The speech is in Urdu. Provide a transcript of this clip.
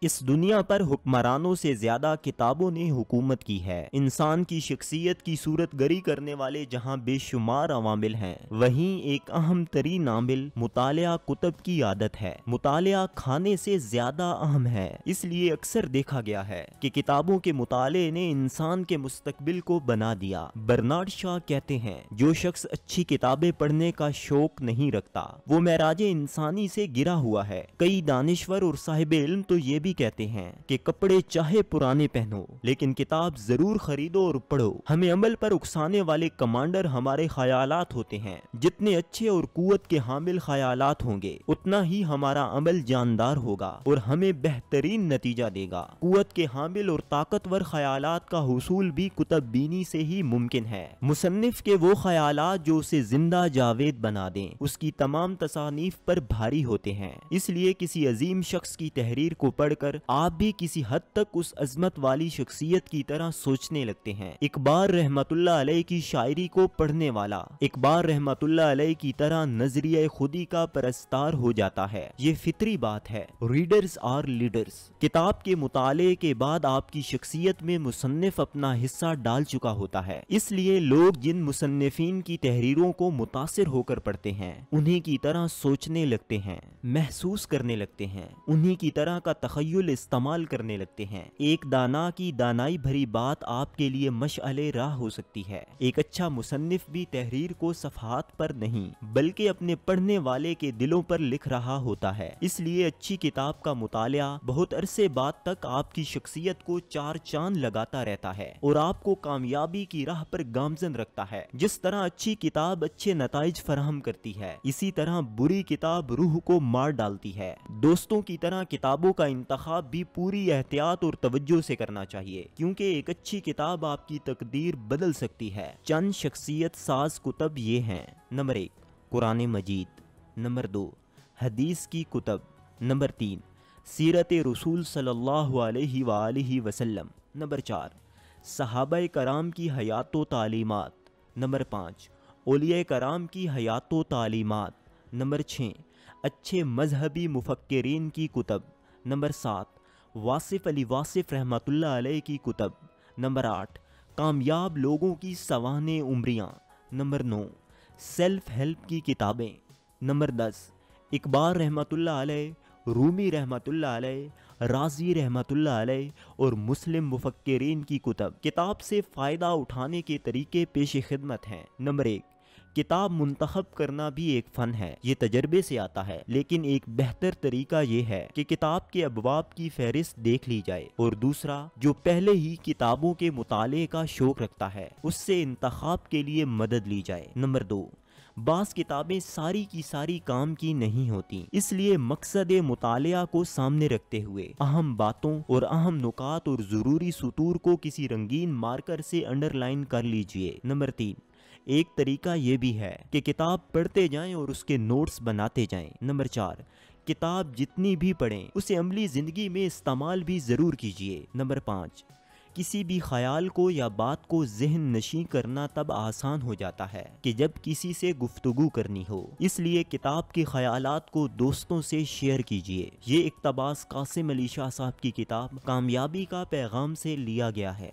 اس دنیا پر حکمرانوں سے زیادہ کتابوں نے حکومت کی ہے۔ انسان کی شخصیت کی صورت گری کرنے والے جہاں بے شمار عوامل ہیں، وہیں ایک اہم ترین عامل مطالعہ کتب کی عادت ہے۔ مطالعہ کھانے سے زیادہ اہم ہے، اس لیے اکثر دیکھا گیا ہے کہ کتابوں کے مطالعے نے انسان کے مستقبل کو بنا دیا۔ برنارڈ شاہ کہتے ہیں، جو شخص اچھی کتابیں پڑھنے کا شوق نہیں رکھتا وہ معراج انسانی سے گرا ہوا ہے۔ کئی دانشور اور صاحب علم تو یہ بھی کہتے ہیں کہ کپڑے چاہے پرانے پہنو لیکن کتاب ضرور خریدو اور پڑھو۔ ہمیں عمل پر اکسانے والے کمانڈر ہمارے خیالات ہوتے ہیں۔ جتنے اچھے اور قوت کے حامل خیالات ہوں گے اتنا ہی ہمارا عمل جاندار ہوگا اور ہمیں بہترین نتیجہ دے گا۔ قوت کے حامل اور طاقتور خیالات کا حصول بھی کتب بینی سے ہی ممکن ہے۔ مصنف کے وہ خیالات جو اسے زندہ جاوید بنا دیں اس کی تمام تصانیف پر بھاری ہوتے ہیں۔ اس لیے کسی عظیم شخص کی تحریر کو پڑھ کر آپ بھی کسی حد تک اس عظمت والی شخصیت کی طرح سوچنے لگتے ہیں۔ اقبال رحمت اللہ علیہ کی شاعری کو پڑھنے والا اقبال رحمت اللہ علیہ کی طرح نظریہ خودی کا پرستار ہو جاتا ہے۔ یہ فطری بات ہے۔ Readers are leaders. کتاب کے مطالعے کے بعد آپ کی شخصیت میں مصنف اپنا حصہ ڈال چکا ہوتا ہے۔ اس لیے لوگ جن مصنفین کی تحریروں کو متاثر ہو کر پڑھتے ہیں انہی کی طرح سوچنے لگتے ہیں، محسوس کرنے لگتے ہیں، انہی کی طرح کا تخیل استعمال کرنے لگتے ہیں۔ ایک دانا کی دانائی بھری بات آپ کے لیے مشعل راہ ہو سکتی ہے۔ ایک اچھا مصنف بھی تحریر کو صفحات پر نہیں بلکہ اپنے پڑھنے والے کے دلوں پر لکھ رہا ہوتا ہے۔ اس لیے اچھی کتاب کا مطالعہ بہت عرصے بعد تک آپ کی شخصیت کو چار چاند لگاتا رہتا ہے اور آپ کو کامیابی کی راہ پر گامزن رکھتا ہے۔ جس طرح اچھی کتاب اچھے نتائج فراہم کرتی ہے، اسی طرح بری کتاب روح کو مار ڈالتی ہے۔ دوستوں کی طرح کتابوں کا انتخاب بھی پوری احتیاط اور توجہ سے کرنا چاہیے، کیونکہ ایک اچھی کتاب آپ کی تقدیر بدل سکتی ہے۔ چند شخصیت ساز کتب یہ ہیں: نمبر 1 قرآن مجید، نمبر 2 حدیث کی کتب، نمبر 3 سیرت رسول صلی اللہ علیہ وآلہ وسلم، نمبر 4 صحابہ کرام کی حیات و تعلیمات، نمبر 5 اولیاء کرام کی حیات و تعلیمات، نمبر 6 اچھے مذہبی مفکرین کی کتب، نمبر 7 واصف علی واصف رحمت اللہ علیہ کی کتب، نمبر 8 کامیاب لوگوں کی سوانح عمریاں، نمبر 9 سیلف ہیلپ کی کتابیں، نمبر 10 اقبال رحمت اللہ علیہ، رومی رحمت اللہ علیہ، رازی رحمت اللہ علیہ اور مسلم مفکرین کی کتب۔ کتاب سے فائدہ اٹھانے کے طریقے پیش خدمت ہیں۔ نمبر 1 کتاب منتخب کرنا بھی ایک فن ہے، یہ تجربے سے آتا ہے، لیکن ایک بہتر طریقہ یہ ہے کہ کتاب کے ابواب کی فہرست دیکھ لی جائے، اور دوسرا جو پہلے ہی کتابوں کے مطالعے کا شوق رکھتا ہے اس سے انتخاب کے لیے مدد لی جائے۔ نمبر 2 بعض کتابیں ساری کی ساری کام کی نہیں ہوتی، اس لیے مقصد مطالعہ کو سامنے رکھتے ہوئے اہم باتوں اور اہم نکات اور ضروری سطور کو کسی رنگین مارکر سے انڈر لائن کر لیجئے۔ نمبر 3 ایک طریقہ یہ بھی ہے کہ کتاب پڑھتے جائیں اور اس کے نوٹس بناتے جائیں۔ نمبر 4 کتاب جتنی بھی پڑھیں اسے عملی زندگی میں استعمال بھی ضرور کیجئے۔ نمبر 5 کسی بھی خیال کو یا بات کو ذہن نشین کرنا تب آسان ہو جاتا ہے کہ جب کسی سے گفتگو کرنی ہو، اس لیے کتاب کے خیالات کو دوستوں سے شیئر کیجئے۔ یہ اقتباس قاسم علی شاہ صاحب کی کتاب کامیابی کا پیغام سے لیا گیا ہے۔